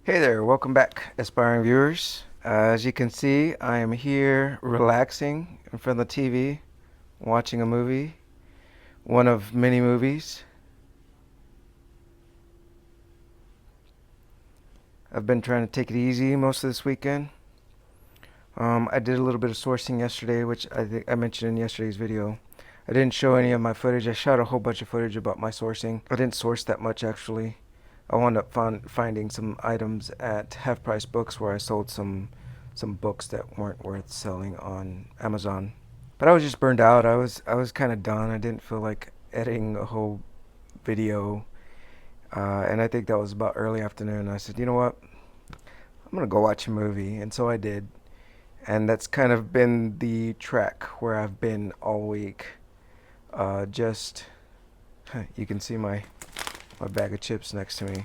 Hey there, welcome back, aspiring viewers. As you can see, I am here relaxing in front of the TV, watching a movie, one of many movies. I've been trying to take it easy most of this weekend. I did a little bit of sourcing yesterday, which I think I mentioned in yesterday's video. I didn't show any of my footage. I shot a whole bunch of footage about my sourcing. I didn't source that much actually. I wound up finding some items at Half Price Books where I sold some books that weren't worth selling on Amazon. But I was just burned out. I was kind of done. I didn't feel like editing a whole video, and I think that was about early afternoon. I said, you know what? I'm gonna go watch a movie, and so I did. And that's kind of been the track where I've been all week. Just you can see my bag of chips next to me.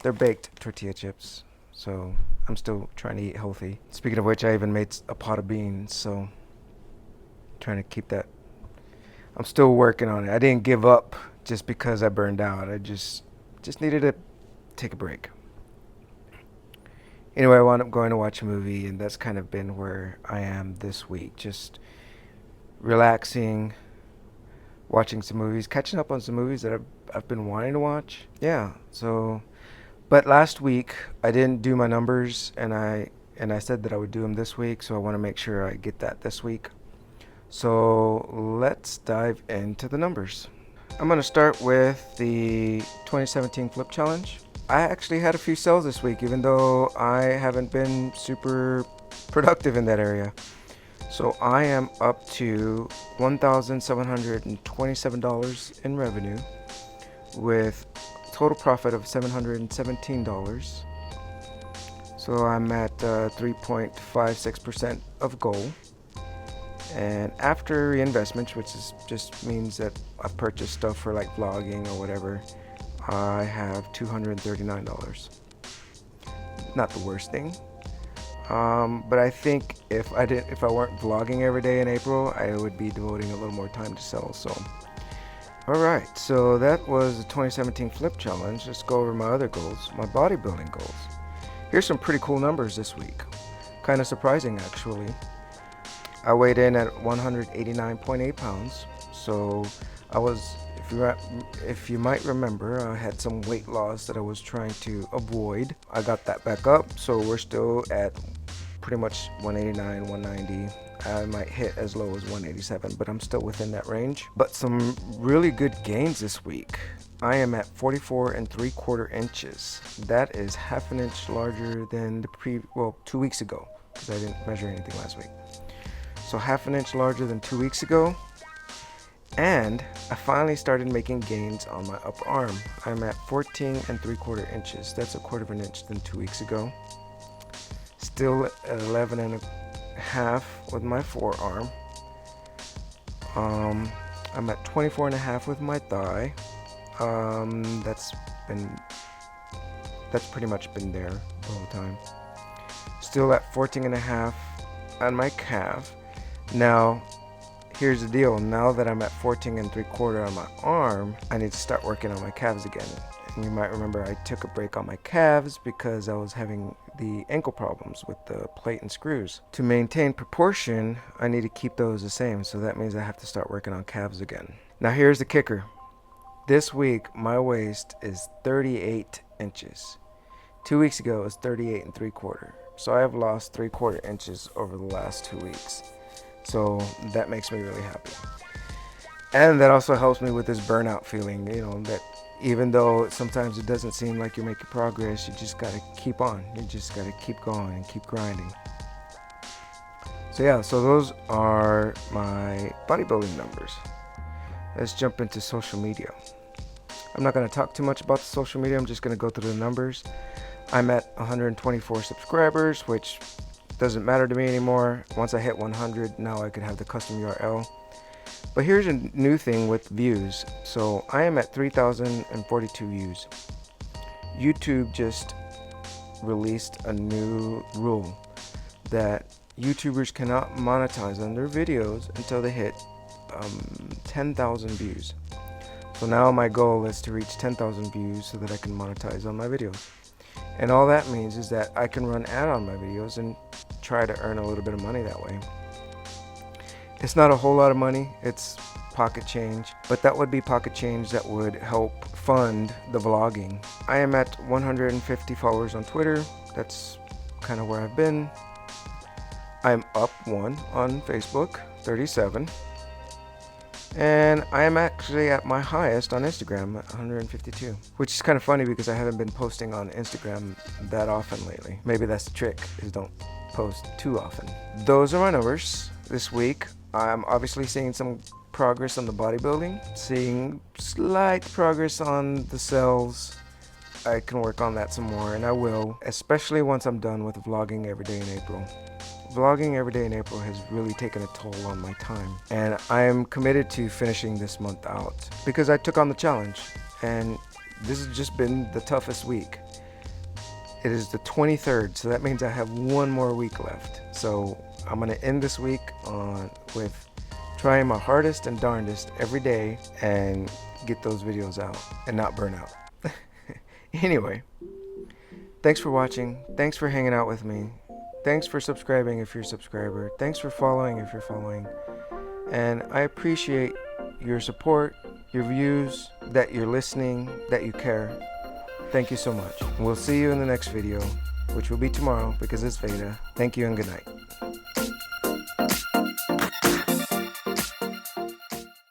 They're baked tortilla chips, so I'm still trying to eat healthy. Speaking of which, I even made a pot of beans, so trying to keep that. I'm still working on it. I didn't give up just because I burned out. I just needed to take a break. Anyway, I wound up going to watch a movie, and that's kind of been where I am this week. Just relaxing, watching some movies, catching up on some movies that I've been wanting to watch. Yeah, so but last week I didn't do my numbers, and I said that I would do them this week, so I want to make sure I get that this week. So let's dive into the numbers. I'm going to start with the 2017 Flip Challenge. I actually had a few sales this week, even though I haven't been super productive in that area. So I am up to $1,727 in revenue with total profit of $717. So I'm at 3.56% of goal. And after reinvestments, which just means that I've purchased stuff for like vlogging or whatever, I have $239. Not the worst thing. But I think if I weren't vlogging every day in April, I would be devoting a little more time to sell. So, all right. So that was the 2017 Flip Challenge. Let's go over my other goals, my bodybuilding goals. Here's some pretty cool numbers this week. Kind of surprising, actually. I weighed in at 189.8 pounds. So I was, if you might remember, I had some weight loss that I was trying to avoid. I got that back up, so we're still at pretty much 189, 190. I might hit as low as 187, but I'm still within that range. But some really good gains this week. I am at 44 and 3/4 inches. That is half an inch larger than 2 weeks ago, because I didn't measure anything last week. So half an inch larger than 2 weeks ago. And I finally started making gains on my upper arm. I'm at 14 and 3/4 inches. That's a quarter of an inch than 2 weeks ago. Still at 11 and a half with my forearm. I'm at 24 and a half with my thigh. That's pretty much been there the whole time. Still at 14 and a half on my calf. Now, here's the deal. Now that I'm at 14 and 3/4 on my arm, I need to start working on my calves again. And you might remember I took a break on my calves because I was having the ankle problems with the plate and screws. To maintain proportion, I need to keep those the same. So that means I have to start working on calves again. Now here's the kicker. This week, my waist is 38 inches. 2 weeks ago, it was 38 and 3/4. So I have lost 3/4 inches over the last 2 weeks. So that makes me really happy. And that also helps me with this burnout feeling, that even though sometimes it doesn't seem like you're making progress, you just got to keep on. You just got to keep going and keep grinding. So yeah, so those are my bodybuilding numbers. Let's jump into social media. I'm not going to talk too much about the social media. I'm just going to go through the numbers. I'm at 124 subscribers, which doesn't matter to me anymore. Once I hit 100, now I could have the custom URL. But here's a new thing with views. So I am at 3,042 views. YouTube just released a new rule that YouTubers cannot monetize on their videos until they hit 10,000 views. So now my goal is to reach 10,000 views so that I can monetize on my videos. And all that means is that I can run ad on my videos and try to earn a little bit of money that way. It's not a whole lot of money, it's pocket change, but that would be pocket change that would help fund the vlogging. I am at 150 followers on Twitter. That's kind of where I've been. I'm up one on Facebook, 37. And I am actually at my highest on Instagram at 152, which is kind of funny because I haven't been posting on Instagram that often lately. Maybe that's the trick, is don't post too often. Those are my numbers this week. I'm obviously seeing some progress on the bodybuilding, seeing slight progress on the cells. I can work on that some more, and I will, especially once I'm done with vlogging every day in April. Vlogging every day in April has really taken a toll on my time, and I am committed to finishing this month out because I took on the challenge, and this has just been the toughest week. It is the 23rd, so that means I have one more week left. So I'm going to end this week with trying my hardest and darndest every day and get those videos out and not burn out. Anyway, thanks for watching. Thanks for hanging out with me. Thanks for subscribing if you're a subscriber. Thanks for following if you're following. And I appreciate your support, your views, that you're listening, that you care. Thank you so much. We'll see you in the next video, which will be tomorrow because it's Veda. Thank you and good night.